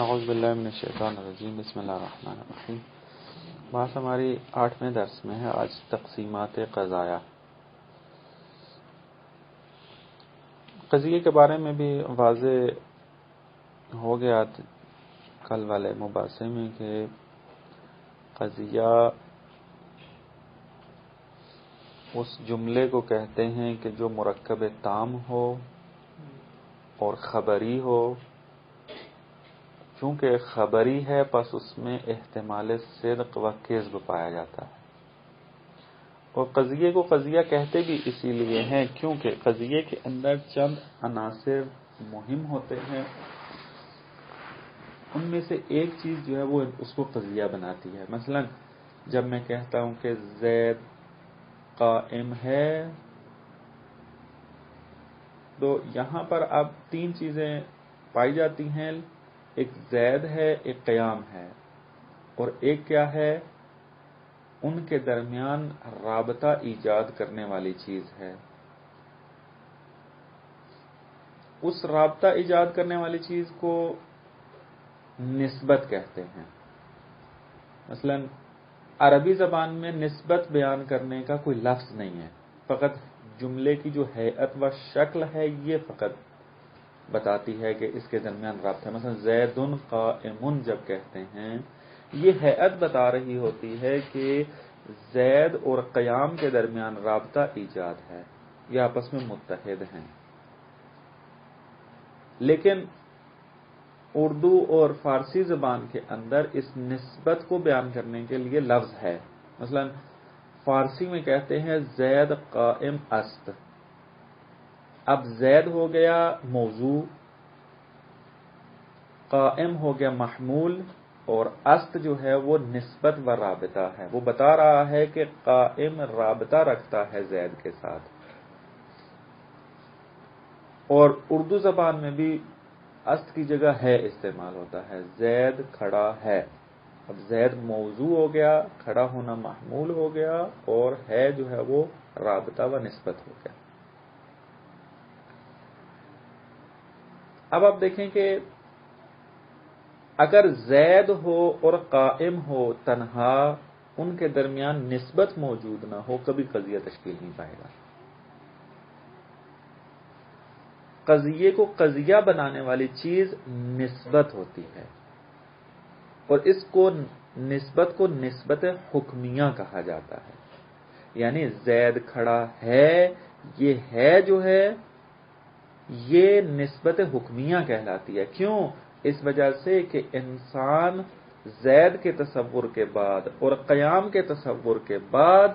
اعوذ باللہ من الشیطان الرجیم بسم اللہ الرحمن الرحیم۔ بات ہماری 8ویں درس میں ہے آج تقسیمات قضایا۔ قضیے کے بارے میں بھی واضح ہو گیا کل والے مباحثے میں کہ قضیہ اس جملے کو کہتے ہیں کہ جو مرکب تام ہو اور خبری ہو۔ چونکہ خبری ہے پس اس میں احتمال صدق و کذب پایا جاتا ہے، اور قضیے کو قضیہ کہتے بھی اسی لیے ہیں کیونکہ قضیے کے اندر چند عناصر مہم ہوتے ہیں، ان میں سے ایک چیز جو ہے وہ اس کو قضیہ بناتی ہے۔ مثلا جب میں کہتا ہوں کہ زید قائم ہے، تو یہاں پر اب تین چیزیں پائی جاتی ہیں، ایک زید ہے، ایک قیام ہے، اور ایک کیا ہے، ان کے درمیان رابطہ ایجاد کرنے والی چیز ہے۔ اس رابطہ ایجاد کرنے والی چیز کو نسبت کہتے ہیں۔ مثلا عربی زبان میں نسبت بیان کرنے کا کوئی لفظ نہیں ہے، فقط جملے کی جو ہیئت و شکل ہے یہ فقط بتاتی ہے کہ اس کے درمیان رابطہ ہے۔ مثلا زید قائم جب کہتے ہیں، یہ ہیئت بتا رہی ہوتی ہے کہ زید اور قیام کے درمیان رابطہ ایجاد ہے، یہ آپس میں متحد ہیں۔ لیکن اردو اور فارسی زبان کے اندر اس نسبت کو بیان کرنے کے لیے لفظ ہے۔ مثلا فارسی میں کہتے ہیں زید قائم است۔ اب زید ہو گیا موضوع، قائم ہو گیا محمول، اور است جو ہے وہ نسبت و رابطہ ہے۔ وہ بتا رہا ہے کہ قائم رابطہ رکھتا ہے زید کے ساتھ۔ اور اردو زبان میں بھی است کی جگہ ہے استعمال ہوتا ہے، زید کھڑا ہے۔ اب زید موضوع ہو گیا، کھڑا ہونا محمول ہو گیا، اور ہے جو ہے وہ رابطہ و نسبت ہو گیا۔ اب آپ دیکھیں کہ اگر زید ہو اور قائم ہو تنہا، ان کے درمیان نسبت موجود نہ ہو، کبھی قضیہ تشکیل نہیں پائے گا۔ قضیے کو قضیہ بنانے والی چیز نسبت ہوتی ہے، اور اس کو نسبت حکمیہ کہا جاتا ہے۔ یعنی زید کھڑا ہے، یہ ہے جو ہے یہ نسبت حکمیہ کہلاتی ہے۔ کیوں؟ اس وجہ سے کہ انسان زید کے تصور کے بعد اور قیام کے تصور کے بعد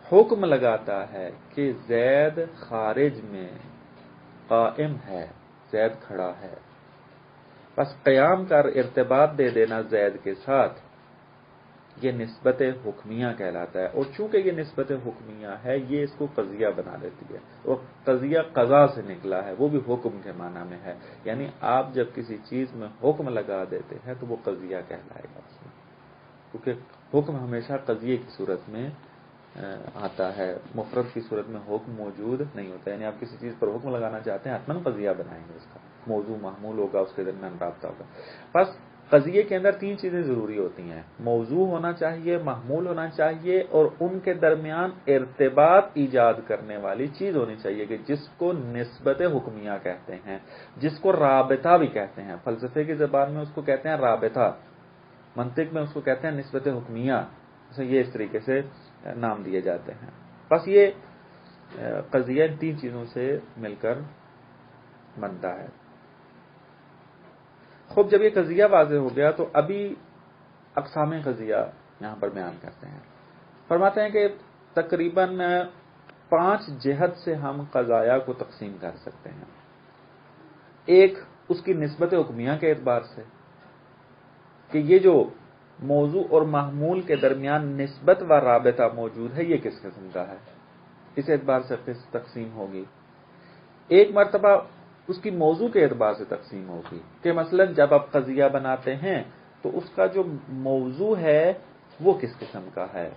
حکم لگاتا ہے کہ زید خارج میں قائم ہے، زید کھڑا ہے۔ بس قیام کا ارتباط دے دینا زید کے ساتھ، یہ نسبت حکمیہ کہلاتا ہے۔ اور چونکہ یہ نسبت حکمیہ ہے، یہ اس کو قضیہ بنا دیتی ہے، اور قضیہ قضا سے نکلا ہے، وہ بھی حکم کے معنی میں ہے۔ یعنی آپ جب کسی چیز میں حکم لگا دیتے ہیں تو وہ قضیہ کہلائے گا اس میں، کیونکہ حکم ہمیشہ قضیے کی صورت میں آتا ہے، مفرد کی صورت میں حکم موجود نہیں ہوتا۔ یعنی آپ کسی چیز پر حکم لگانا چاہتے ہیں، حتماً قضیہ بنائیں گے، اس کا موضوع محمول ہوگا، اس کے درمیان رابطہ ہوگا۔ بس قضیے کے اندر تین چیزیں ضروری ہوتی ہیں، موضوع ہونا چاہیے، محمول ہونا چاہیے، اور ان کے درمیان ارتباط ایجاد کرنے والی چیز ہونی چاہیے کہ جس کو نسبت حکمیہ کہتے ہیں، جس کو رابطہ بھی کہتے ہیں۔ فلسفے کی زبان میں اس کو کہتے ہیں رابطہ، منطق میں اس کو کہتے ہیں نسبت حکمیہ، یہ اس طریقے سے نام دیے جاتے ہیں۔ بس یہ قضیہ ان تین چیزوں سے مل کر بنتا ہے۔ خوب جب یہ قضیہ واضح ہو گیا تو ابھی اقسام قضیہ یہاں پر بیان کرتے ہیں۔ فرماتے ہیں کہ تقریباً 5 جہت سے ہم قضایا کو تقسیم کر سکتے ہیں۔ ایک اس کی نسبت حکمیہ کے اعتبار سے کہ یہ جو موضوع اور محمول کے درمیان نسبت و رابطہ موجود ہے، یہ کس قسم کا ہے، اس اعتبار سے تقسیم ہوگی۔ ایک مرتبہ اس کی موضوع کے اعتبار سے تقسیم ہوگی کہ مثلا جب آپ قضیہ بناتے ہیں تو اس کا جو موضوع ہے وہ کس قسم کا ہے،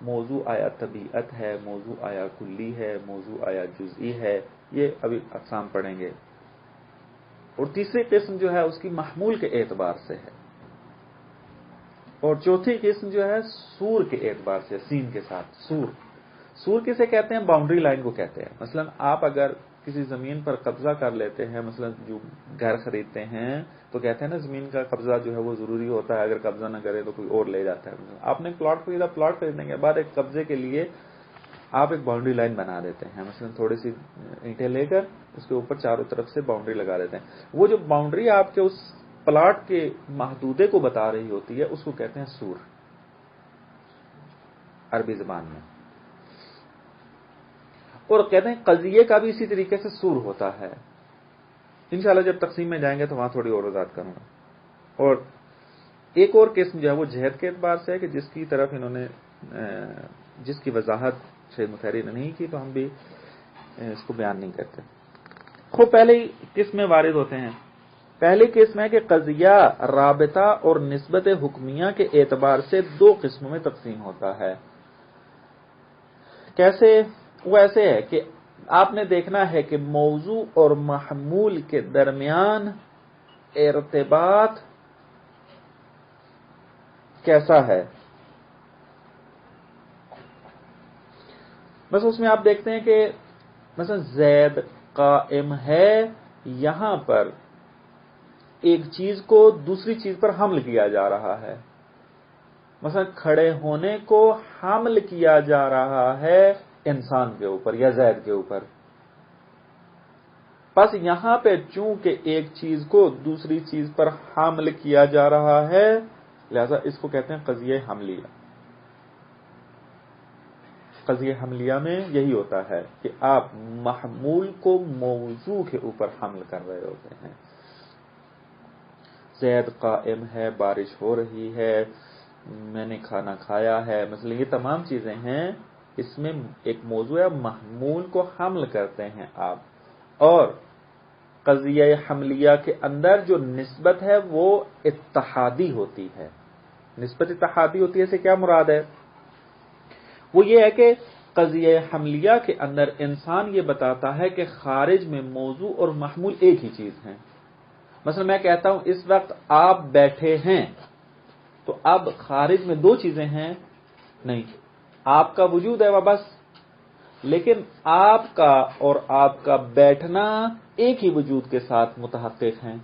موضوع آیا طبیعت ہے، موضوع آیا کلی ہے، موضوع آیا جزئی ہے، یہ ابھی اقسام پڑھیں گے۔ اور تیسری قسم جو ہے اس کی محمول کے اعتبار سے ہے، اور چوتھی قسم جو ہے سور کے اعتبار سے، سین کے ساتھ سور کسے کہتے ہیں؟ باؤنڈری لائن کو کہتے ہیں۔ مثلا آپ اگر کسی زمین پر قبضہ کر لیتے ہیں، مثلا جو گھر خریدتے ہیں تو کہتے ہیں نا زمین کا قبضہ جو ہے وہ ضروری ہوتا ہے، اگر قبضہ نہ کرے تو کوئی اور لے جاتا ہے۔ آپ نے پلاٹ خریدا، پلاٹ خریدنے کے بعد ایک قبضے کے لیے آپ ایک باؤنڈری لائن بنا دیتے ہیں، مثلا تھوڑی سی اینٹیں لے کر اس کے اوپر چاروں طرف سے باؤنڈری لگا دیتے ہیں۔ وہ جو باؤنڈری آپ کے اس پلاٹ کے محدودے کو بتا رہی ہوتی ہے اس کو کہتے ہیں سور عربی زبان میں۔ اور کہتے ہیں قضیے کا بھی اسی طریقے سے سور ہوتا ہے۔ انشاءاللہ جب تقسیم میں جائیں گے تو وہاں تھوڑی اور وضاحت کروں گا۔ اور ایک اور قسم جو ہے وہ جہد کے اعتبار سے ہے کہ جس کی طرف انہوں نے جس کی وضاحت شیخ مطہری نے نہیں کی تو ہم بھی اس کو بیان نہیں کرتے۔ خوب پہلے قسمیں وارد ہوتے ہیں۔ پہلی قسم ہے کہ قضیہ رابطہ اور نسبت حکمیہ کے اعتبار سے دو قسموں میں تقسیم ہوتا ہے۔ کیسے؟ وہ ایسے ہے کہ آپ نے دیکھنا ہے کہ موضوع اور محمول کے درمیان ارتباط کیسا ہے۔ بس اس میں آپ دیکھتے ہیں کہ مثلا زید قائم ہے، یہاں پر ایک چیز کو دوسری چیز پر حمل کیا جا رہا ہے، مثلا کھڑے ہونے کو حمل کیا جا رہا ہے انسان کے اوپر یا زید کے اوپر۔ بس یہاں پہ چونکہ ایک چیز کو دوسری چیز پر حمل کیا جا رہا ہے لہذا اس کو کہتے ہیں قضیہ حملیہ۔ قضیہ حملیہ میں یہی ہوتا ہے کہ آپ محمول کو موضوع کے اوپر حمل کر رہے ہوتے ہیں۔ زید قائم ہے، بارش ہو رہی ہے، میں نے کھانا کھایا ہے، مثلا یہ تمام چیزیں ہیں، اس میں ایک موضوع ہے، محمول کو حمل کرتے ہیں آپ۔ اور قضیہ حملیہ کے اندر جو نسبت ہے وہ اتحادی ہوتی ہے۔ نسبت اتحادی ہوتی ہے، اس سے کیا مراد ہے؟ وہ یہ ہے کہ قضیہ حملیہ کے اندر انسان یہ بتاتا ہے کہ خارج میں موضوع اور محمول ایک ہی چیز ہیں۔ مثلا میں کہتا ہوں اس وقت آپ بیٹھے ہیں تو اب خارج میں دو چیزیں ہیں نہیں، آپ کا وجود ہے وہ بس، لیکن آپ کا اور آپ کا بیٹھنا ایک ہی وجود کے ساتھ متحقق ہیں۔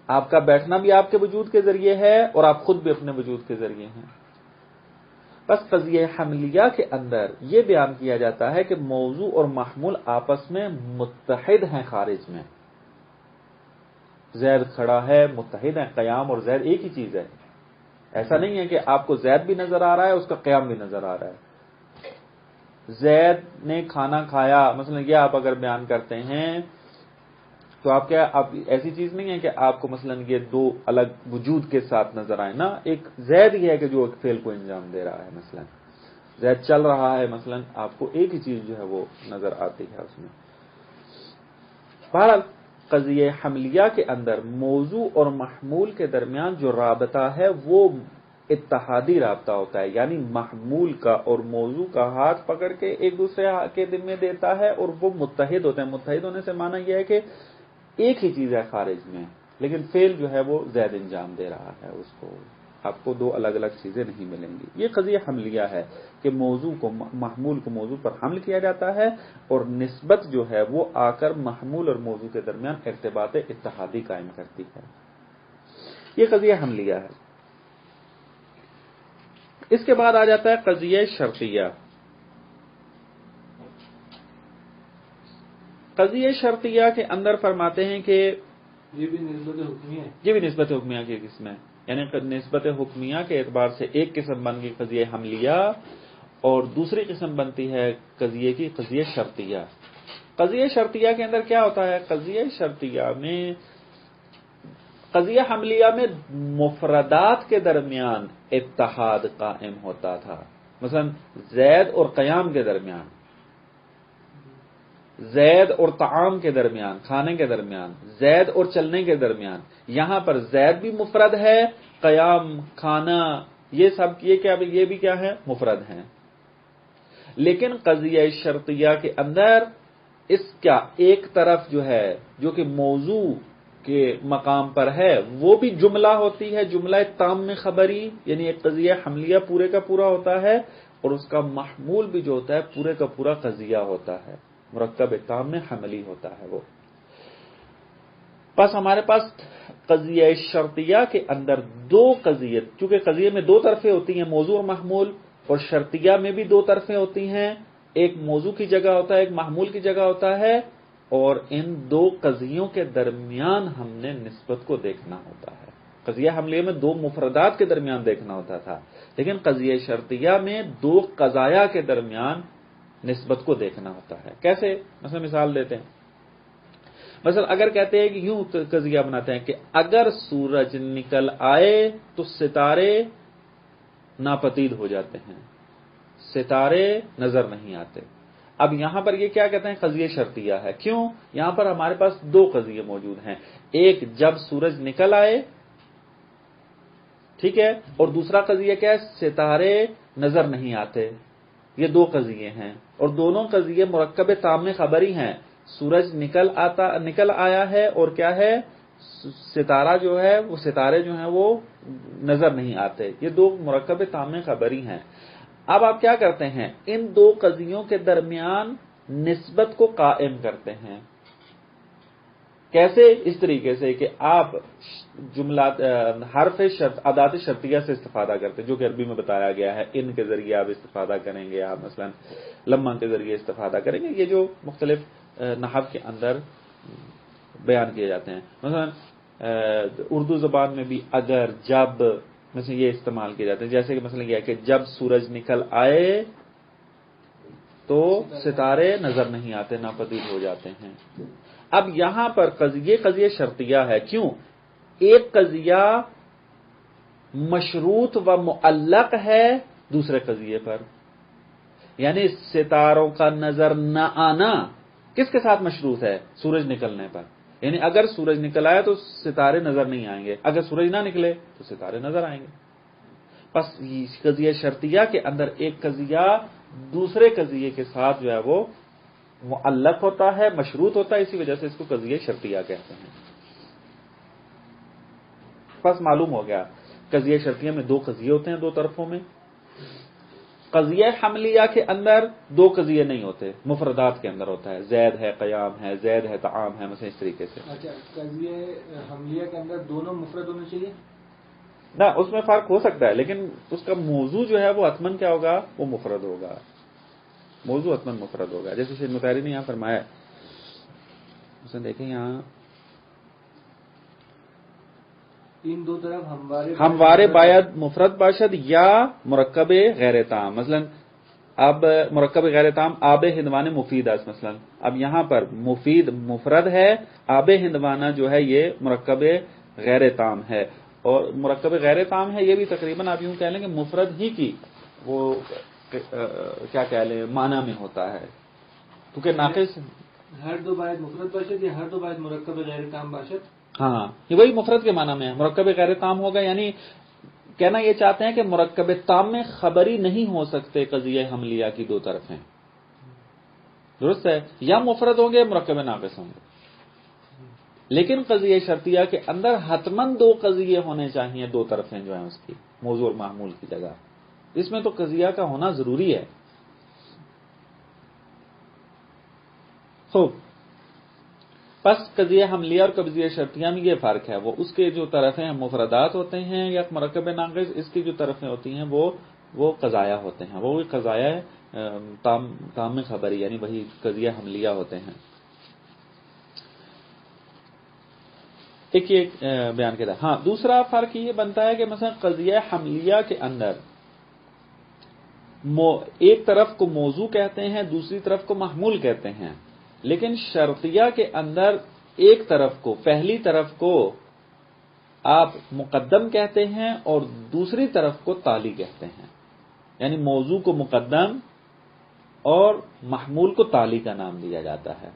آپ کا بیٹھنا بھی آپ کے وجود کے ذریعے ہے اور آپ خود بھی اپنے وجود کے ذریعے ہیں۔ بس قضیہ حملیہ کے اندر یہ بیان کیا جاتا ہے کہ موضوع اور محمول آپس میں متحد ہیں خارج میں۔ زید کھڑا ہے، متحد ہیں، قیام اور زید ایک ہی چیز ہے۔ ایسا نہیں ہے کہ آپ کو زید بھی نظر آ رہا ہے اس کا قیام بھی نظر آ رہا ہے۔ زید نے کھانا کھایا، مثلا یہ آپ اگر بیان کرتے ہیں تو آپ کیا آپ ایسی چیز نہیں ہے کہ آپ کو مثلا یہ دو الگ وجود کے ساتھ نظر آئے نا، ایک زید ہی ہے کہ جو ایک فعل کو انجام دے رہا ہے، مثلا زید چل رہا ہے، مثلا آپ کو ایک ہی چیز جو ہے وہ نظر آتی ہے اس میں۔ بہرحال قضیہ حملیہ کے اندر موضوع اور محمول کے درمیان جو رابطہ ہے وہ اتحادی رابطہ ہوتا ہے، یعنی محمول کا اور موضوع کا ہاتھ پکڑ کے ایک دوسرے کے دل میں دیتا ہے اور وہ متحد ہوتے ہیں۔ متحد ہونے سے معنی یہ ہے کہ ایک ہی چیز ہے خارج میں، لیکن فعل جو ہے وہ زید انجام دے رہا ہے اس کو، آپ کو دو الگ الگ چیزیں نہیں ملیں گی۔ یہ قضیہ حملیہ ہے کہ موضوع کو محمول کو موضوع پر حمل کیا جاتا ہے اور نسبت جو ہے وہ آ کر محمول اور موضوع کے درمیان ارتباط اتحادی قائم کرتی ہے۔ یہ قضیہ حملیہ ہے۔ اس کے بعد آ جاتا ہے قضیہ شرطیہ۔ قضیہ شرطیہ کے اندر فرماتے ہیں کہ یہ بھی نسبت حکمیہ ہے، یہ بھی نسبت حکمیہ کی قسم ہے، یعنی نسبت حکمیہ کے اعتبار سے ایک قسم بن گئی قضیہ حملیہ اور دوسری قسم بنتی ہے قضیے کی قضیہ شرطیہ۔ قضیہ شرطیہ کے اندر کیا ہوتا ہے؟ قضیہ شرطیہ میں قضیہ حملیہ میں مفردات کے درمیان اتحاد قائم ہوتا تھا، مثلا زید اور قیام کے درمیان، زید اور طعام کے درمیان، کھانے کے درمیان، زید اور چلنے کے درمیان۔ یہاں پر زید بھی مفرد ہے، قیام، کھانا، یہ سب یہ بھی کیا ہے؟ مفرد ہیں۔ لیکن قضیہ شرطیہ کے اندر اس کا ایک طرف جو ہے جو کہ موضوع کے مقام پر ہے وہ بھی جملہ ہوتی ہے، جملہ تام میں خبری، یعنی ایک قضیہ حملیہ پورے کا پورا ہوتا ہے، اور اس کا محمول بھی جو ہوتا ہے پورے کا پورا قضیہ ہوتا ہے، مرکب تام میں حملی ہوتا ہے وہ۔ بس ہمارے پاس قضیہ شرطیہ کے اندر دو قضیے، چونکہ قضیے میں دو طرفیں ہوتی ہیں، موضوع اور محمول، اور شرطیہ میں بھی دو طرفیں ہوتی ہیں، ایک موضوع کی جگہ ہوتا ہے، ایک محمول کی جگہ ہوتا ہے، اور ان دو قضیوں کے درمیان ہم نے نسبت کو دیکھنا ہوتا ہے۔ قضیہ حملیہ میں دو مفردات کے درمیان دیکھنا ہوتا تھا، لیکن قضیہ شرطیہ میں دو قضایا کے درمیان نسبت کو دیکھنا ہوتا ہے۔ کیسے؟ مثلا مثال دیتے ہیں، مثلا اگر کہتے ہیں کہ یوں قضیہ بناتے ہیں کہ اگر سورج نکل آئے تو ستارے ناپدید ہو جاتے ہیں، ستارے نظر نہیں آتے۔ اب یہاں پر یہ کیا کہتے ہیں؟ قضیہ شرطیہ ہے۔ کیوں؟ یہاں پر ہمارے پاس دو قضیے موجود ہیں، ایک جب سورج نکل آئے، ٹھیک ہے، اور دوسرا قضیہ کیا ہے؟ ستارے نظر نہیں آتے۔ یہ دو قضیے ہیں، اور دونوں قضیے مرکب تام خبری ہیں۔ سورج نکل آیا ہے، اور کیا ہے؟ ستارہ جو ہے وہ ستارے جو ہیں وہ نظر نہیں آتے۔ یہ دو مرکب تام خبری ہیں۔ اب آپ کیا کرتے ہیں؟ ان دو قضیوں کے درمیان نسبت کو قائم کرتے ہیں۔ کیسے؟ اس طریقے سے کہ آپ جملات حرف شرط ادات شرطیہ سے استفادہ کرتے ہیں، جو کہ عربی میں بتایا گیا ہے، ان کے ذریعے آپ استفادہ کریں گے، آپ مثلا لمحہ کے ذریعے استفادہ کریں گے، یہ جو مختلف نحو کے اندر بیان کیے جاتے ہیں۔ مثلا اردو زبان میں بھی اگر، جب، مثلا یہ استعمال کیے جاتے ہیں، جیسے کہ مثلا یہ ہے کہ جب سورج نکل آئے تو ستارے نظر نہیں آتے، ناپدید ہو جاتے ہیں۔ اب یہاں پر قضیہ شرطیہ ہے۔ کیوں؟ ایک قضیہ مشروط و معلق ہے دوسرے قضیے پر، یعنی ستاروں کا نظر نہ آنا کس کے ساتھ مشروط ہے؟ سورج نکلنے پر، یعنی اگر سورج نکل آیا تو ستارے نظر نہیں آئیں گے، اگر سورج نہ نکلے تو ستارے نظر آئیں گے۔ بس قضیہ شرطیہ کے اندر ایک قضیہ دوسرے قضیے کے ساتھ جو ہے وہ معلق ہوتا ہے، مشروط ہوتا ہے، اسی وجہ سے اس کو قضیہ شرطیہ کہتے ہیں۔ بس معلوم ہو گیا، قضیہ شرطیہ میں دو قضیے ہوتے ہیں دو طرفوں میں۔ قضیہ حملیہ کے اندر دو قضیے نہیں ہوتے، مفردات کے اندر ہوتا ہے، زید ہے، قیام ہے، زید ہے، طعام ہے، مثلا اس طریقے سے۔ اچھا، قضیہ حملیہ کے اندر دونوں مفرد ہونے چاہیے؟ نہ، اس میں فرق ہو سکتا ہے، لیکن اس کا موضوع جو ہے وہ حتماً کیا ہوگا؟ وہ مفرد ہوگا، موضوع حتماً مفرد ہوگا۔ جیسے شیخ مطہری نے یہاں فرمایا، مثلا دیکھیں یہاں ان دو طرف ہموارے باید مفرد باشد یا مرکب غیر تام۔ مثلا اب مرکب غیر تام آب ہندوانہ مفید است، مثلا اب یہاں پر مفید مفرد ہے، آب ہندوانہ جو ہے یہ مرکب غیر تام ہے، اور مرکب غیر تام ہے یہ بھی تقریباً آپ یوں کہہ لیں کہ مفرد ہی کی وہ کیا کہہ لیں معنی میں ہوتا ہے، کیونکہ ناقص ہر دو باید مفرد باشد یا ہر دو باید مرکب غیر تام باشد؟ ہاں، یہ وہی مفرد کے معنی میں ہے، مرکب غیر تام ہوگا، یعنی کہنا یہ چاہتے ہیں کہ مرکب تام میں خبری نہیں ہو سکتے قضیہ حملیہ کی دو طرفیں، درست ہے، یا مفرد ہوں گے مرکب ناقص ہوں گے، لیکن قضیہ شرطیہ کے اندر حتماً دو قضیے ہونے چاہیے، دو طرفیں جو ہیں اس کی، موضوع اور معمول کی جگہ، اس میں تو قضیہ کا ہونا ضروری ہے۔ خوب، پس قضیہ حملیہ اور قضیہ شرطیہ میں یہ فرق ہے، وہ اس کے جو طرفیں مفردات ہوتے ہیں یا مرکب ناقص، اس کی جو طرفیں ہوتی ہیں وہ قضایا ہوتے ہیں، وہ قضایا تام خبری، یعنی وہی قضیہ حملیہ ہوتے ہیں۔ ایک یہ بیان کیا تھا۔ ہاں، دوسرا فرق یہ بنتا ہے کہ مثلا قضیہ حملیہ کے اندر ایک طرف کو موضوع کہتے ہیں، دوسری طرف کو محمول کہتے ہیں، لیکن شرطیہ کے اندر ایک طرف کو، پہلی طرف کو آپ مقدم کہتے ہیں اور دوسری طرف کو تالی کہتے ہیں، یعنی موضوع کو مقدم اور محمول کو تالی کا نام دیا جاتا ہے۔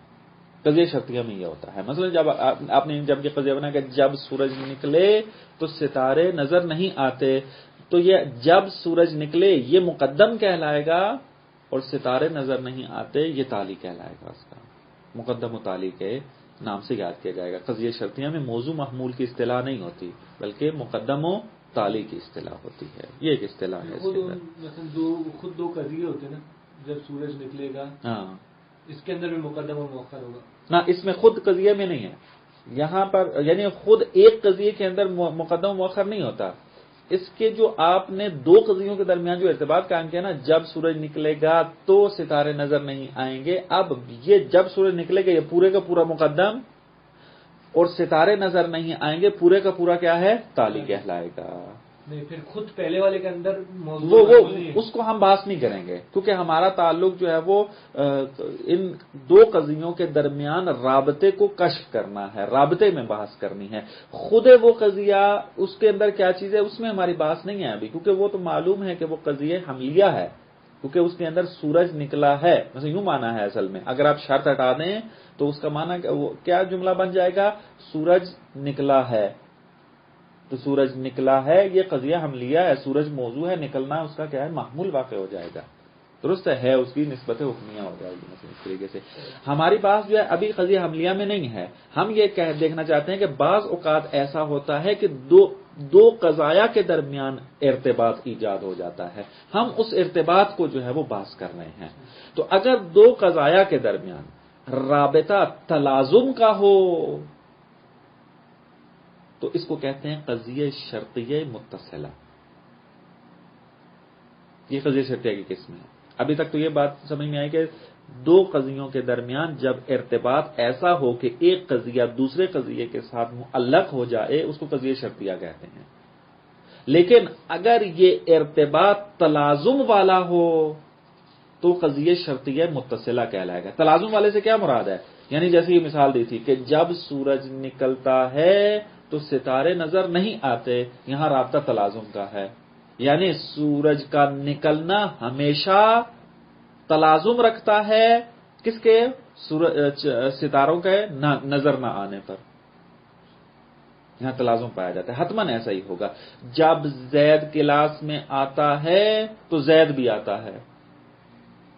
قضیہ شرطیہ میں یہ ہوتا ہے، مثلا جب آپ نے جب یہ قضیہ بنا کہ جب سورج نکلے تو ستارے نظر نہیں آتے، تو یہ جب سورج نکلے یہ مقدم کہلائے گا اور ستارے نظر نہیں آتے یہ تالی کہلائے گا اس کا۔ مقدم و تالی کے نام سے یاد کیا جائے گا. قضیہ شرطیہ میں موضوع محمول کی اصطلاح نہیں ہوتی بلکہ مقدم و تالی کی اصطلاح ہوتی ہے. یہ ایک اصطلاح ہے. خود دو قضیے ہوتے ہیں نا، جب سورج نکلے گا ہاں، اس کے اندر بھی مقدم و مؤخر ہوگا. نہ اس میں خود قضیے میں نہیں ہے یہاں پر، یعنی خود ایک قضیے کے اندر مقدم و مؤخر نہیں ہوتا. اس کے جو آپ نے دو قضیوں کے درمیان جو ارتباط قائم کیا نا، جب سورج نکلے گا تو ستارے نظر نہیں آئیں گے. اب یہ جب سورج نکلے گا یہ پورے کا پورا مقدم، اور ستارے نظر نہیں آئیں گے پورے کا پورا کیا ہے، تالی کہلائے گا. نہیں، پھر خود پہلے والے کے اندر وہ اس کو ہم بحث نہیں کریں گے کیونکہ ہمارا تعلق جو ہے وہ ان دو قضیوں کے درمیان رابطے کو کشف کرنا ہے، رابطے میں بحث کرنی ہے. خود وہ قضیہ اس کے اندر کیا چیز ہے اس میں ہماری بحث نہیں ہے ابھی، کیونکہ وہ تو معلوم ہے کہ وہ قضیہ حملیہ ہے، کیونکہ اس کے اندر سورج نکلا ہے. مثلا یوں مانا ہے اصل میں، اگر آپ شرط ہٹا دیں تو اس کا معنی کیا جملہ بن جائے گا، سورج نکلا ہے. تو سورج نکلا ہے یہ قضیہ حملیہ ہے، سورج موضوع ہے، نکلنا اس کا کیا ہے، محمول واقع ہو جائے گا. درست ہے اس کی نسبت حکمیہ ہو جائے گی. مثلا اس طریقے سے ہماری بات جو ہے ابھی قضیہ حملیہ میں نہیں ہے. ہم یہ دیکھنا چاہتے ہیں کہ بعض اوقات ایسا ہوتا ہے کہ دو قضایا کے درمیان ارتباط ایجاد ہو جاتا ہے، ہم اس ارتباط کو جو ہے وہ بحث کر رہے ہیں. تو اگر دو قضایا کے درمیان رابطہ تلازم کا ہو تو اس کو کہتے ہیں قضیہ شرطیہ متصلہ. یہ قضیہ شرطیہ کی قسم ہے. ابھی تک تو یہ بات سمجھ میں آئی کہ دو قضیوں کے درمیان جب ارتباط ایسا ہو کہ ایک قضیہ دوسرے قضیے کے ساتھ معلق ہو جائے اس کو قضیہ شرطیہ کہتے ہیں. لیکن اگر یہ ارتباط تلازم والا ہو تو قضیہ شرطیہ متصلہ کہلائے گا. تلازم والے سے کیا مراد ہے، یعنی جیسے یہ مثال دی تھی کہ جب سورج نکلتا ہے تو ستارے نظر نہیں آتے، یہاں رابطہ تلازم کا ہے. یعنی سورج کا نکلنا ہمیشہ تلازم رکھتا ہے کس کے، ستاروں کے نظر نہ آنے پر. یہاں تلازم پایا جاتا ہے، حتماً ایسا ہی ہوگا. جب زید کلاس میں آتا ہے تو زید بھی آتا ہے،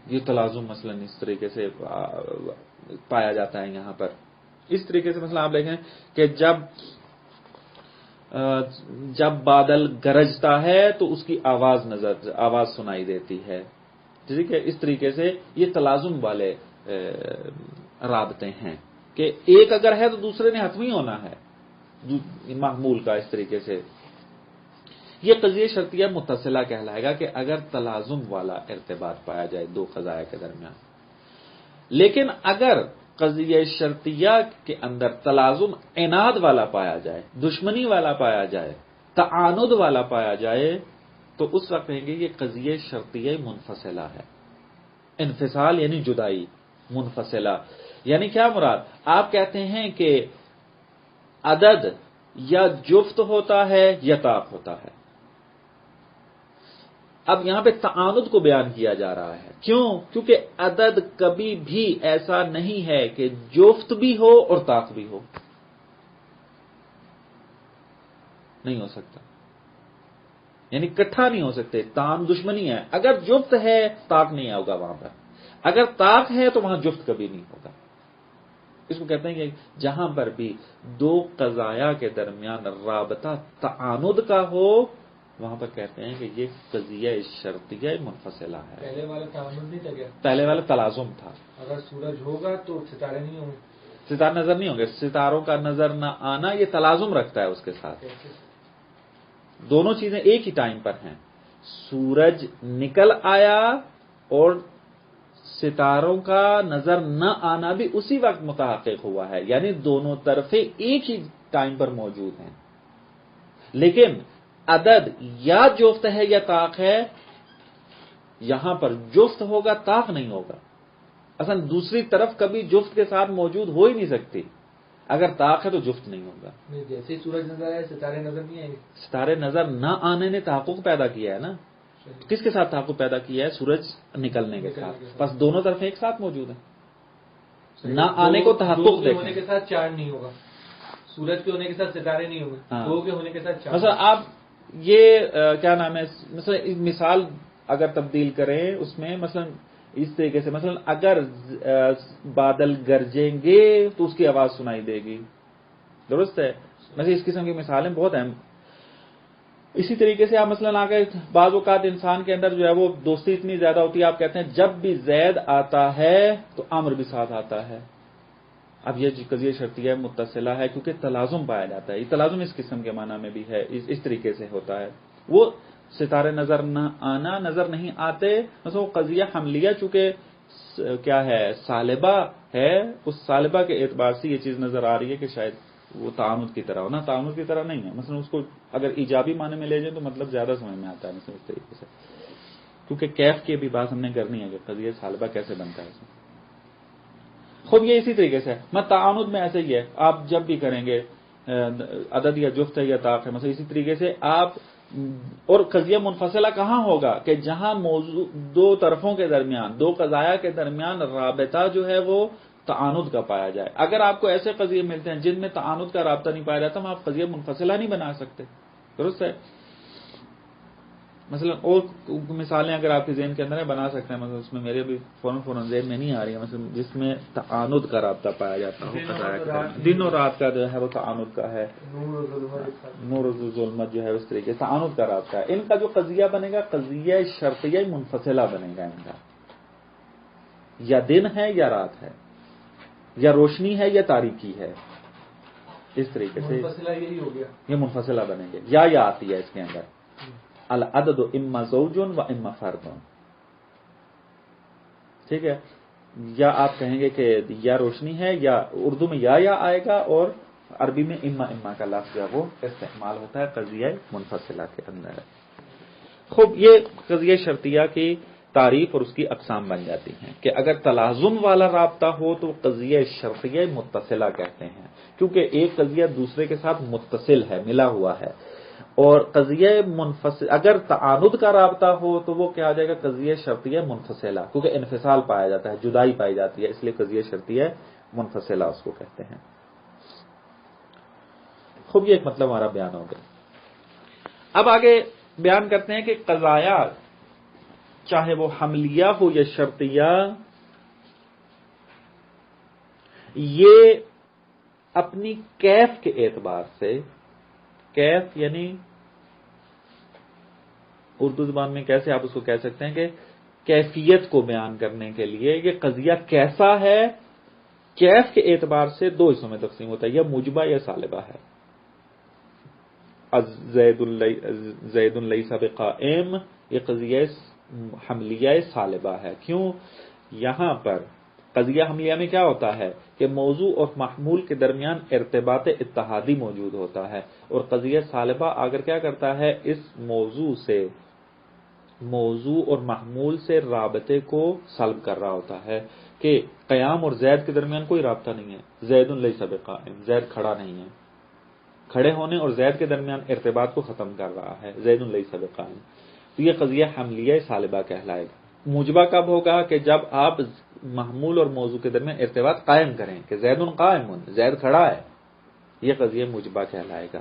یہ تلازم مثلا اس طریقے سے پایا جاتا ہے یہاں پر. اس طریقے سے مثلا آپ دیکھیں کہ جب بادل گرجتا ہے تو اس کی آواز سنائی دیتی ہے. ٹھیک ہے، اس طریقے سے یہ تلازم والے رابطے ہیں کہ ایک اگر ہے تو دوسرے نے حتمی ہونا ہے محمول کا. اس طریقے سے یہ قضیہ شرطیہ متصلہ کہلائے گا کہ اگر تلازم والا ارتباط پایا جائے دو قضایا کے درمیان. لیکن اگر قضیہ شرطیہ کے اندر تلازم عناد والا پایا جائے، دشمنی والا پایا جائے، تعاند والا پایا جائے تو اس وقت کہیں گے یہ قضیہ شرطیہ منفصلہ ہے. انفصال یعنی جدائی، منفصلہ یعنی کیا مراد، آپ کہتے ہیں کہ عدد یا جفت ہوتا ہے یا طاق ہوتا ہے. اب یہاں پہ تعاند کو بیان کیا جا رہا ہے. کیوں؟ کیونکہ عدد کبھی بھی ایسا نہیں ہے کہ جفت بھی ہو اور طاق بھی ہو، نہیں ہو سکتا. یعنی اکٹھا نہیں ہو سکتے، تام دشمنی ہے. اگر جفت ہے طاق نہیں ہوگا وہاں پر، اگر طاق ہے تو وہاں جفت کبھی نہیں ہوگا. اس کو کہتے ہیں کہ جہاں پر بھی دو قضایا کے درمیان رابطہ تعاند کا ہو وہاں پر کہتے ہیں کہ یہ قضیہ شرطیہ منفصلہ ہے. پہلے والا تعاند نہیں تھا کیا؟ پہلے والا تلازم تھا. اگر سورج ہوگا تو ستارے نہیں ہوں گے، ستارے نظر نہیں ہوں گے. ستاروں کا نظر نہ آنا یہ تلازم رکھتا ہے اس کے ساتھ. دونوں چیزیں ایک ہی ٹائم پر ہیں. سورج نکل آیا اور ستاروں کا نظر نہ آنا بھی اسی وقت متحقق ہوا ہے، یعنی دونوں طرفیں ایک ہی ٹائم پر موجود ہیں. لیکن عدد یا جفت ہے یا طاق ہے، یہاں پر جفت ہوگا طاق نہیں ہوگا. اصلا دوسری طرف کبھی جفت کے ساتھ موجود ہو ہی نہیں سکتی. اگر طاق ہے تو جفت نہیں ہوگا. جیسے ہی سورج نظر آئے ستارے نظر نہیں آئیں گے. ستارے نظر نہ آنے نے تحقق پیدا کیا ہے نا. کس کے ساتھ تحقق پیدا کیا ہے؟ سورج نکلنے کے ساتھ. بس دونوں طرف ایک ساتھ موجود ہیں. نہ آنے کو تحقق دیکھیں. ہونے کے ساتھ چاند نہیں ہوگا، سورج کے ہونے کے ساتھ ستارے نہیں ہوں گے، دو کے ہونے کے ساتھ چاند. مثلا آپ یہ کیا نام ہے، مثلا مثال اگر تبدیل کریں اس میں، مثلا اس طریقے سے مثلا اگر بادل گرجیں گے تو اس کی آواز سنائی دے گی، درست ہے؟ مثلا اس قسم کی مثالیں بہت ہیں. اسی طریقے سے آپ مثلا آگے بعض اوقات انسان کے اندر جو ہے وہ دوستی اتنی زیادہ ہوتی ہے، آپ کہتے ہیں جب بھی زید آتا ہے تو امر بھی ساتھ آتا ہے. اب یہ قضیہ شرطیہ متصلہ ہے کیونکہ تلازم پایا جاتا ہے. یہ تلازم اس قسم کے معنی میں بھی ہے، اس طریقے سے ہوتا ہے. وہ ستارے نظر نہ آنا، نظر نہیں آتے، مثلا وہ قضیہ حملیہ چونکہ کیا ہے سالبہ ہے، اس سالبہ کے اعتبار سے یہ چیز نظر آ رہی ہے کہ شاید وہ تعامد کی طرح ہو. نا تعامد کی طرح نہیں ہے، مثلا اس کو اگر ایجابی معنی میں لے جائیں تو مطلب زیادہ سمجھ میں آتا ہے مثلا اس طریقے سے، کیونکہ کیف کی بھی بات ہم نے کرنی ہے کہ قضیہ سالبہ کیسے بنتا ہے اس میں. خوب یہ اسی طریقے سے تعاند میں ایسے ہی ہے، آپ جب بھی کریں گے عدد یا جفت ہے یا طاق ہے، مثلا اسی طریقے سے آپ. اور قضیہ منفصلہ کہاں ہوگا کہ جہاں موضوع دو طرفوں کے درمیان، دو قضایا کے درمیان رابطہ جو ہے وہ تعاند کا پایا جائے. اگر آپ کو ایسے قضیے ملتے ہیں جن میں تعاند کا رابطہ نہیں پایا جاتا، ہم آپ قضیہ منفصلہ نہیں بنا سکتے، درست ہے؟ مثلا اور مثالیں اگر آپ کے ذہن کے اندر ہے بنا سکتے ہیں، مثلا اس میں میرے بھی فوراً ذہن میں نہیں آ رہی ہے، مثلا جس میں تعاند کا رابطہ پایا جاتا ہو، دن اور رات کا جو ہے وہ تعاند کا ہے، نور و ظلمت جو ہے اس طریقے سے تعاند کا رابطہ ہے. ان کا جو قضیہ بنے گا قضیہ شرطیہ منفصلہ بنے گا. ان کا یا دن ہے یا رات ہے، یا روشنی ہے یا تاریکی ہے، اس طریقے سے یہی ہو گیا، یہ منفصلہ بنیں گے. یا آتی ہے اس کے اندر العدد اما زوج و اما فرد، ٹھیک ہے؟ یا آپ کہیں گے کہ یا روشنی ہے، یا اردو میں یا آئے گا، اور عربی میں اما کا لفظ جو ہے وہ استعمال ہوتا ہے قضیہ منفصلہ کے اندر. خوب یہ قضیہ شرطیہ کی تعریف اور اس کی اقسام بن جاتی ہیں کہ اگر تلازم والا رابطہ ہو تو قضیہ شرطیہ متصلہ کہتے ہیں، کیونکہ ایک قضیہ دوسرے کے ساتھ متصل ہے، ملا ہوا ہے. اور قضیہ منفصل اگر تعاند کا رابطہ ہو تو وہ کیا آ جائے گا قضیہ شرطیہ منفصلہ، کیونکہ انفصال پایا جاتا ہے، جدائی پائی جاتی ہے، اس لیے قضیہ شرطیہ منفصلہ اس کو کہتے ہیں. خوب یہ ایک مطلب ہمارا بیان ہو گیا. اب آگے بیان کرتے ہیں کہ قضایا چاہے وہ حملیہ ہو یا شرطیہ، یہ اپنی کیف کے اعتبار سے، کیف یعنی اردو زبان میں کیسے آپ اس کو کہہ سکتے ہیں کہ کیفیت کو بیان کرنے کے لیے یہ قضیہ کیسا ہے، کیف کے اعتبار سے دو حصوں میں تقسیم ہوتا ہے، یا مجبہ یا سالبہ ہے. زید لیس بقائم یہ قضیہ حملیہ سالبہ ہے. کیوں؟ یہاں پر قضیہ حملیہ میں کیا ہوتا ہے کہ موضوع اور محمول کے درمیان ارتباط اتحادی موجود ہوتا ہے، اور قضیہ سالبہ اگر کیا کرتا ہے اس موضوع اور محمول سے رابطے کو سلب کر رہا ہوتا ہے کہ قیام اور زید کے درمیان کوئی رابطہ نہیں ہے. زید لیس بقائم، زید کھڑا نہیں ہے، کھڑے ہونے اور زید کے درمیان ارتباط کو ختم کر رہا ہے، زید لیس بقائم. تو یہ قضیہ حملیہ سالبہ کہلائے گا. مجبہ کب ہوگا کہ جب آپ محمول اور موضوع کے درمیان ارتباط قائم کریں کہ زید قائم، زید کھڑا ہے، یہ قضیہ مجبہ کہلائے گا.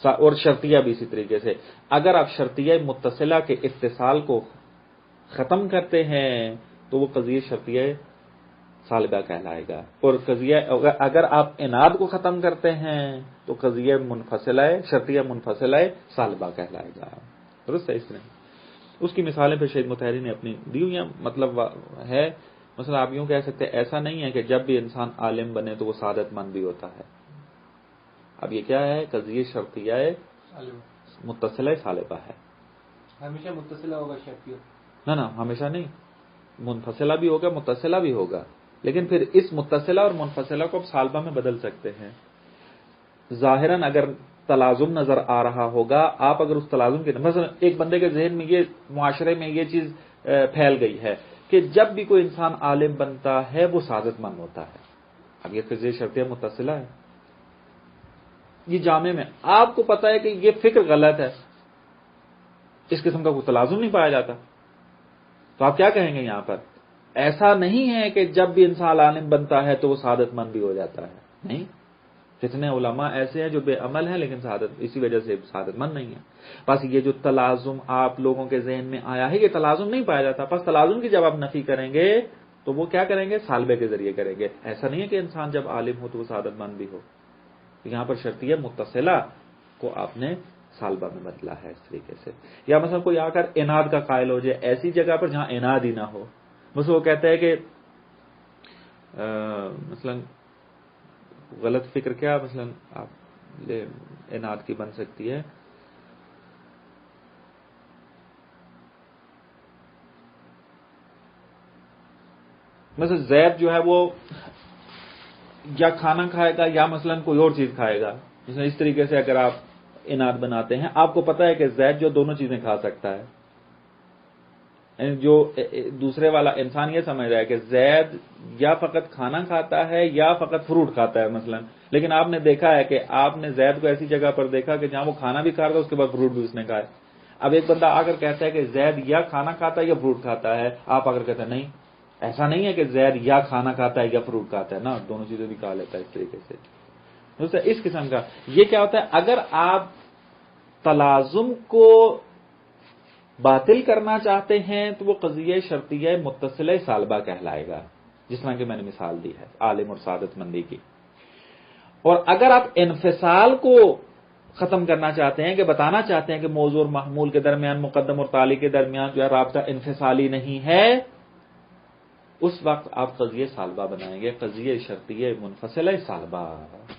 اور شرطیہ بھی اسی طریقے سے اگر آپ شرطیہ متصلہ کے اتصال کو ختم کرتے ہیں تو وہ قضیہ شرطیہ سالبہ کہلائے گا. اور قضیہ اگر آپ اناد کو ختم کرتے ہیں تو قضیہ منفصلہ شرطیہ منفصلہ سالبہ کہلائے گا. درست ہے؟ اس نے اس کی مثالیں پھر شہید مطہری نے اپنی دی ہوئی ہیں. مطلب ہے مثلا آپ یوں کہہ سکتے ہیں ایسا نہیں ہے کہ جب بھی انسان عالم بنے تو وہ سعادت مند بھی ہوتا ہے. اب یہ کیا ہے قضیہ شرطیہ متصلہ سالبہ ہے. ہمیشہ متصلہ ہوگا شرطیہ؟ نہ ہمیشہ نہیں، منفصلہ بھی ہوگا متصلہ بھی ہوگا، لیکن پھر اس متصلہ اور منفصلہ کو اب سالبہ میں بدل سکتے ہیں. ظاہراً اگر تلازم نظر آ رہا ہوگا، آپ اگر اس تلازم کے مثلا ایک بندے کے ذہن میں یہ معاشرے میں یہ چیز پھیل گئی ہے کہ جب بھی کوئی انسان عالم بنتا ہے وہ سعادت مند ہوتا ہے. اب یہ قضیہ شرطیہ متصلہ ہے. یہ جامع میں آپ کو پتا ہے کہ یہ فکر غلط ہے، اس قسم کا کوئی تلازم نہیں پایا جاتا، تو آپ کیا کہیں گے یہاں پر؟ ایسا نہیں ہے کہ جب بھی انسان عالم بنتا ہے تو وہ سعادت مند بھی ہو جاتا ہے، نہیں. کتنے علماء ایسے ہیں جو بے عمل ہیں لیکن اسی وجہ سے سعادت مند نہیں ہے. بس یہ جو تلازم آپ لوگوں کے ذہن میں آیا ہے، یہ تلازم نہیں پایا جاتا. بس تلازم کی جب آپ نفی کریں گے تو وہ کیا کریں گے؟ سالبے کے ذریعے کریں گے. ایسا نہیں ہے کہ انسان جب عالم ہو تو وہ سعادت مند بھی ہو. یہاں پر شرطیہ متصلہ کو آپ نے سالبہ میں بدلا ہے اس طریقے سے. یا مثلا کوئی آ کر اناد کا قائل ہو جائے ایسی جگہ پر جہاں اناد ہی نہ ہو. بس وہ کہتا ہے کہ مثلا غلط فکر کیا مثلا آپ اناد کی بن سکتی ہے، مثلا زید جو ہے وہ یا کھانا کھائے گا یا مثلا کوئی اور چیز کھائے گا. مثلا اس طریقے سے اگر آپ اناد بناتے ہیں، آپ کو پتا ہے کہ زید جو دونوں چیزیں کھا سکتا ہے، جو دوسرے والا انسان یہ سمجھ رہا ہے کہ زید یا فقط کھانا کھاتا ہے یا فقط فروٹ کھاتا ہے مثلا. لیکن آپ نے دیکھا ہے کہ آپ نے زید کو ایسی جگہ پر دیکھا کہ جہاں وہ کھانا بھی کھا رہا تھا اس کے بعد فروٹ بھی اس نے کھایا. اب ایک بندہ آ کر کہتا ہے کہ زید یا کھانا کھاتا ہے یا فروٹ کھاتا ہے، آپ آ کر کہتے ہیں نہیں ایسا نہیں ہے کہ زید یا کھانا کھاتا ہے یا فروٹ کھاتا ہے نا، دونوں چیزیں بھی کھا لیتا ہے. اس طریقے سے اس قسم کا یہ کیا ہوتا ہے؟ اگر آپ تلازم کو باطل کرنا چاہتے ہیں تو وہ قضیہ شرطیہ متصلہ سالبہ کہلائے گا، جس طرح کہ میں نے مثال دی ہے عالم اور سعادت مندی کی. اور اگر آپ انفصال کو ختم کرنا چاہتے ہیں، کہ بتانا چاہتے ہیں کہ موضوع اور محمول کے درمیان، مقدم اور تالی کے درمیان جو ہے رابطہ انفصالی نہیں ہے، اس وقت آپ قضیہ سالبہ بنائیں گے، قضیہ شرطیہ منفصلہ سالبہ.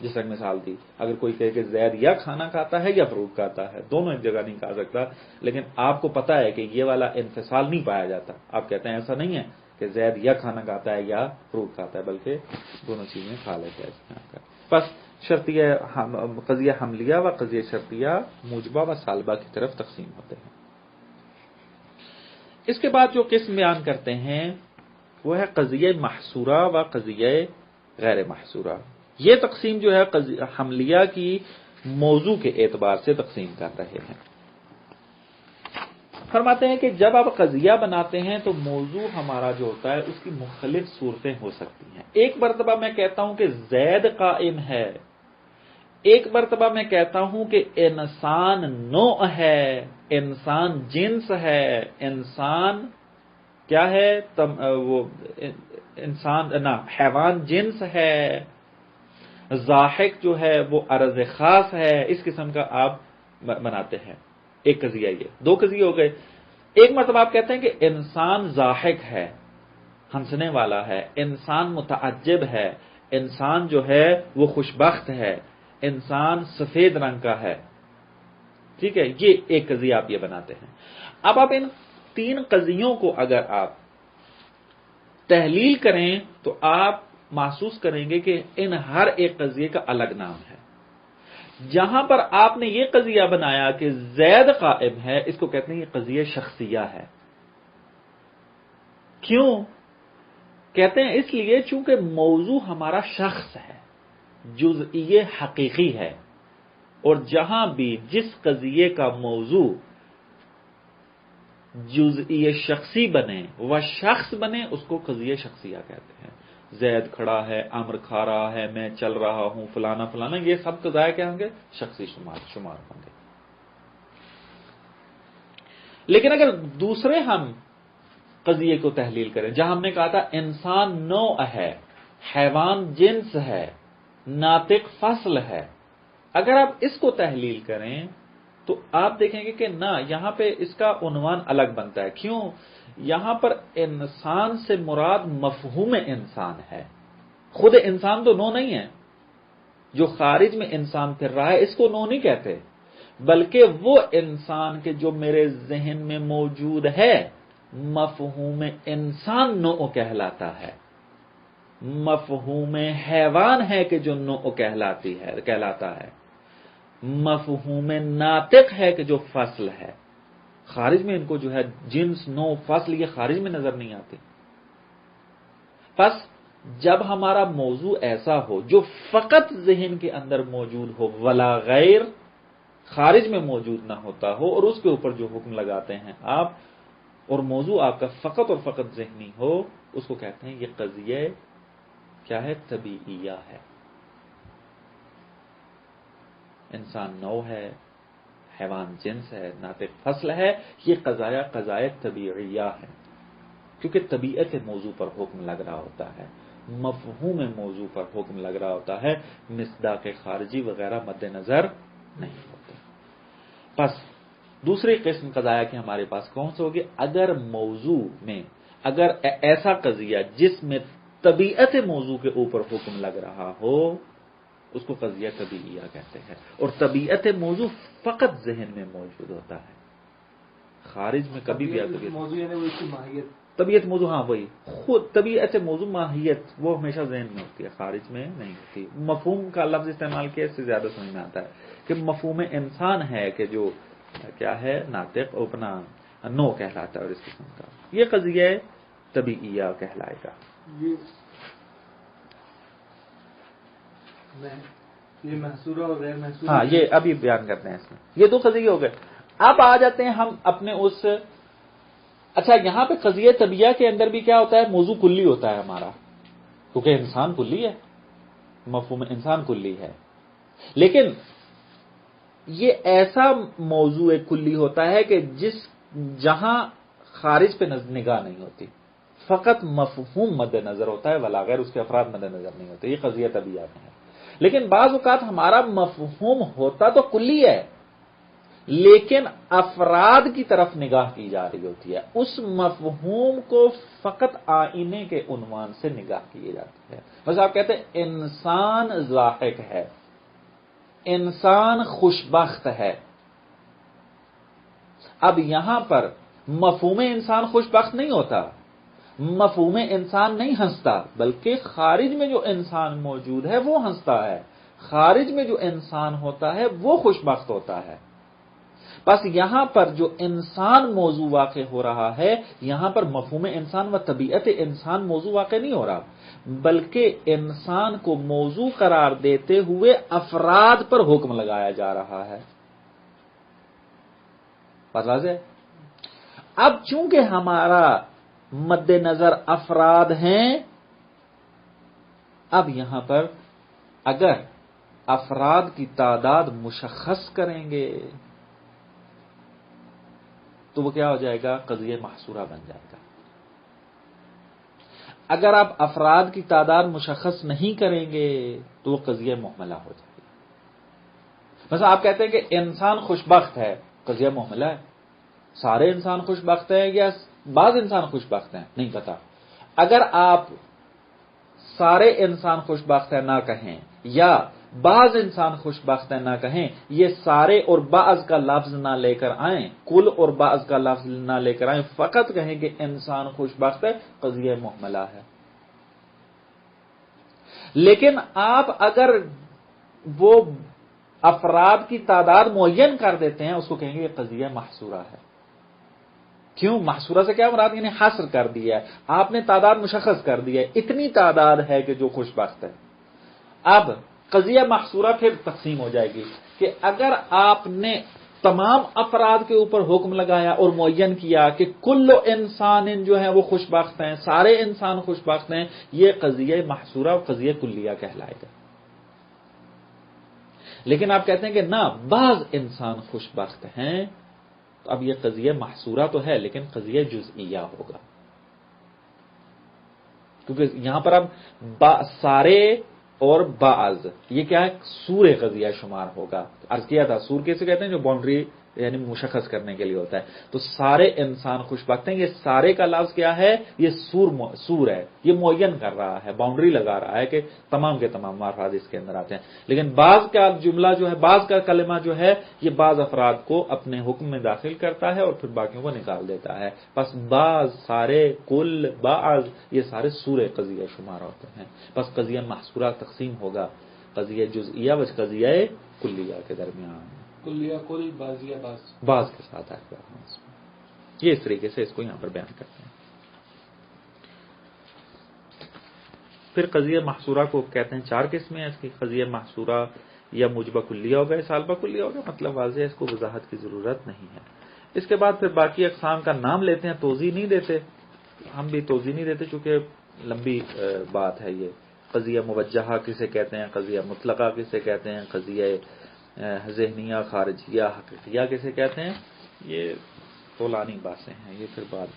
جس طرح مثال دی، اگر کوئی کہے کہ زید یا کھانا کھاتا ہے یا فروٹ کھاتا ہے، دونوں ایک جگہ نہیں کھا سکتا، لیکن آپ کو پتا ہے کہ یہ والا انفصال نہیں پایا جاتا. آپ کہتے ہیں ایسا نہیں ہے کہ زید یا کھانا کھاتا ہے یا فروٹ کھاتا ہے، بلکہ دونوں چیزیں کھا لیتا ہے. بس شرطیہ قضیہ حملیہ و قضیہ شرطیہ موجبہ و سالبہ کی طرف تقسیم ہوتے ہیں. اس کے بعد جو قسم بیان کرتے ہیں وہ ہے قضیہ محصورہ و قضیہ غیر محصورہ. یہ تقسیم جو ہے حملیہ کی موضوع کے اعتبار سے تقسیم کر رہے ہیں. فرماتے ہیں کہ جب آپ قضیہ بناتے ہیں تو موضوع ہمارا جو ہوتا ہے اس کی مختلف صورتیں ہو سکتی ہیں. ایک مرتبہ میں کہتا ہوں کہ زید قائم ہے، ایک مرتبہ میں کہتا ہوں کہ انسان نوع ہے، انسان جنس ہے، انسان کیا ہے وہ انسان نہ حیوان جنس ہے، ضاحک جو ہے وہ عرض خاص ہے. اس قسم کا آپ بناتے ہیں. ایک قضیہ یہ، دو قضیے ہو گئے. ایک مرتبہ آپ کہتے ہیں کہ انسان ضاحک ہے، ہنسنے والا ہے، انسان متعجب ہے، انسان جو ہے وہ خوشبخت ہے، انسان سفید رنگ کا ہے. ٹھیک ہے، یہ ایک قضیہ آپ یہ بناتے ہیں. اب آپ ان تین قضیوں کو اگر آپ تحلیل کریں تو آپ محسوس کریں گے کہ ان ہر ایک قضیے کا الگ نام ہے. جہاں پر آپ نے یہ قضیہ بنایا کہ زید قائم ہے، اس کو کہتے ہیں یہ قضیہ شخصیہ ہے. کیوں کہتے ہیں؟ اس لیے چونکہ موضوع ہمارا شخص ہے، جزئیہ حقیقی ہے. اور جہاں بھی جس قضیے کا موضوع جزئیہ شخصی بنے وہ شخص بنے، اس کو قضیہ شخصیہ کہتے ہیں. زید کھڑا ہے، عمر کھا رہا ہے، میں چل رہا ہوں، فلانا فلانا، یہ سب قضایا کیا ہوں گے؟ شخصی شمار ہوں گے. لیکن اگر دوسرے ہم قضیے کو تحلیل کریں، جہاں ہم نے کہا تھا انسان نوع ہے، حیوان جنس ہے، ناطق فصل ہے، اگر آپ اس کو تحلیل کریں تو آپ دیکھیں گے کہ نہ، یہاں پہ اس کا عنوان الگ بنتا ہے. کیوں؟ یہاں پر انسان سے مراد مفہوم انسان ہے. خود انسان تو نو نہیں ہے، جو خارج میں انسان پھر رہا ہے اس کو نو نہیں کہتے، بلکہ وہ انسان کے جو میرے ذہن میں موجود ہے، مفہوم انسان نو کہلاتا ہے. مفہوم حیوان ہے کہ جو نو کہلاتا ہے. مفہوم ناطق ہے کہ جو فصل ہے. خارج میں ان کو جو ہے جنس، نو، فصل، یہ خارج میں نظر نہیں آتے. پس جب ہمارا موضوع ایسا ہو جو فقط ذہن کے اندر موجود ہو ولا غیر، خارج میں موجود نہ ہوتا ہو، اور اس کے اوپر جو حکم لگاتے ہیں آپ، اور موضوع آپ کا فقط اور فقط ذہنی ہو، اس کو کہتے ہیں یہ قضیہ کیا ہے؟ طبیعیہ ہے. انسان نوع ہے، حیوان جنس ہے، ناطق فصل ہے، یہ قضایا طبیعیہ ہے، کیونکہ طبیعت موضوع پر حکم لگ رہا ہوتا ہے، مفہوم موضوع پر حکم لگ رہا ہوتا ہے، مصداق خارجی وغیرہ مد نظر نہیں ہوتے۔ پس دوسری قسم قضایا کی ہمارے پاس کون سے ہوگی؟ اگر موضوع میں اگر ایسا قضیہ جس میں طبیعت موضوع کے اوپر حکم لگ رہا ہو، اس کو قضیہ طبیعیہ کہتے ہیں، اور طبیعت موضوع فقط ذہن میں موجود ہوتا ہے، خارج میں کبھی بھی موضوع یعنی وہ اس کی ماہیت، طبیعت موضوع، ہاں وہی خود طبیعت موضوع ماہیت وہ ہمیشہ ذہن میں ہوتی ہے، خارج میں نہیں ہوتی۔ مفہوم کا لفظ استعمال کیا اس سے زیادہ سمجھ میں آتا ہے کہ مفہوم انسان ہے کہ جو کیا ہے ناطق اپنا نو کہلاتا ہے، اور اس قسم کا یہ قضیہ طبیعیہ کہلائے گا۔ یہ محصورہ اور غیر محصورہ، ہاں یہ ابھی بیان کرتے ہیں اس میں، یہ دو قضیے ہو گئے۔ اب آ جاتے ہیں ہم اپنے اس، اچھا یہاں پہ قضیہ طبیعہ کے اندر بھی کیا ہوتا ہے؟ موضوع کلی ہوتا ہے ہمارا، کیونکہ انسان کلی ہے، مفہوم انسان کلی ہے، لیکن یہ ایسا موضوع کلی ہوتا ہے کہ جہاں خارج پہ نگاہ نہیں ہوتی، فقط مفہوم مد نظر ہوتا ہے، ولا غیر، اس کے افراد مد نظر نہیں ہوتے، یہ قضیہ طبیعہ میں ہے۔ لیکن بعض اوقات ہمارا مفہوم ہوتا تو کلی ہے، لیکن افراد کی طرف نگاہ کی جا رہی ہوتی ہے، اس مفہوم کو فقط آئینے کے عنوان سے نگاہ کی جاتی ہے۔ بس آپ کہتے ہیں انسان ضاحک ہے، انسان خوشبخت ہے، اب یہاں پر مفہوم انسان خوشبخت نہیں ہوتا، مفہوم انسان نہیں ہنستا، بلکہ خارج میں جو انسان موجود ہے وہ ہنستا ہے، خارج میں جو انسان ہوتا ہے وہ خوشبخت ہوتا ہے۔ بس یہاں پر جو انسان موضوع واقع ہو رہا ہے، یہاں پر مفہوم انسان و طبیعت انسان موضوع واقع نہیں ہو رہا، بلکہ انسان کو موضوع قرار دیتے ہوئے افراد پر حکم لگایا جا رہا ہے۔ بات واضح ہے؟ اب چونکہ ہمارا مد نظر افراد ہیں، اب یہاں پر اگر افراد کی تعداد مشخص کریں گے تو وہ کیا ہو جائے گا؟ قضیہ محصورہ بن جائے گا۔ اگر آپ افراد کی تعداد مشخص نہیں کریں گے تو وہ قضیہ محملہ ہو جائے گا۔ مثلا آپ کہتے ہیں کہ انسان خوشبخت ہے، قضیہ محملہ ہے، سارے انسان خوشبخت ہیں یا بعض انسان خوشبخت ہیں؟ نہیں پتا۔ اگر آپ سارے انسان خوشبخت ہیں نہ کہیں یا بعض انسان خوشبخت ہیں نہ کہیں، یہ سارے اور بعض کا لفظ نہ لے کر آئیں، کل اور بعض کا لفظ نہ لے کر آئیں، فقط کہیں کہ انسان خوشبخت ہے، قضیہ محملہ ہے۔ لیکن آپ اگر وہ افراد کی تعداد معین کر دیتے ہیں، اس کو کہیں گے یہ قضیہ محصورہ ہے۔ کیوں؟ محصورہ سے کیا مراد؟ یعنی حصر کر دیا ہے، آپ نے تعداد مشخص کر دیا ہے، اتنی تعداد ہے کہ جو خوشبخت ہے۔ اب قضیہ محصورہ پھر تقسیم ہو جائے گی کہ اگر آپ نے تمام افراد کے اوپر حکم لگایا اور معین کیا کہ کل انسان جو ہے وہ خوشبخت ہیں، سارے انسان خوشبخت ہیں، یہ قضیہ محصورہ اور قضیہ کلیہ کہلائے گا۔ لیکن آپ کہتے ہیں کہ نہ، بعض انسان خوشبخت ہیں، تو اب یہ قضیہ محصورہ تو ہے لیکن قضیہ جزئیہ ہوگا، کیونکہ یہاں پر اب سارے اور بعض یہ کیا ہے؟ سور قضیہ شمار ہوگا۔ عرض کیا تھا سور کیسے کہتے ہیں؟ جو باؤنڈری یعنی مشخص کرنے کے لیے ہوتا ہے۔ تو سارے انسان خوشبخت ہیں، یہ سارے کا لفظ کیا ہے؟ یہ سور ہے، یہ معین کر رہا ہے، باؤنڈری لگا رہا ہے کہ تمام کے تمام افراد اس کے اندر آتے ہیں۔ لیکن بعض کا جملہ جو ہے، بعض کا کلمہ جو ہے، یہ بعض افراد کو اپنے حکم میں داخل کرتا ہے اور پھر باقیوں کو نکال دیتا ہے۔ بس بعض، سارے، کل، بعض، یہ سارے سور قضیہ شمار ہوتے ہیں۔ بس قضیہ محصورہ تقسیم ہوگا قضیہ جزئیہ و قضیہ کلیہ کے درمیان، کلیہ کل، بعضیہ بعض کے ساتھ آئے گا۔ یہ اس طریقے سے اس کو یہاں پر بیان کرتے ہیں۔ پھر قضیہ محصورہ کو کہتے ہیں، چار قسمیں ہیں اس کی، قضیہ محصورہ یا موجبہ کلیہ ہوگا یا سالبہ کلیہ ہوگا، مطلب واضح ہے، اس کو وضاحت کی ضرورت نہیں ہے۔ اس کے بعد پھر باقی اقسام کا نام لیتے ہیں، توضیح نہیں دیتے، ہم بھی توضیح نہیں دیتے چونکہ لمبی بات ہے یہ۔ قضیہ موجہہ کسے کہتے ہیں، قضیہ مطلقہ کسے کہتے ہیں، قضیہ ذہنیہ، خارجیہ، حقیقیہ کیسے کہتے ہیں، یہ طولانی باتیں ہیں، یہ پھر بعد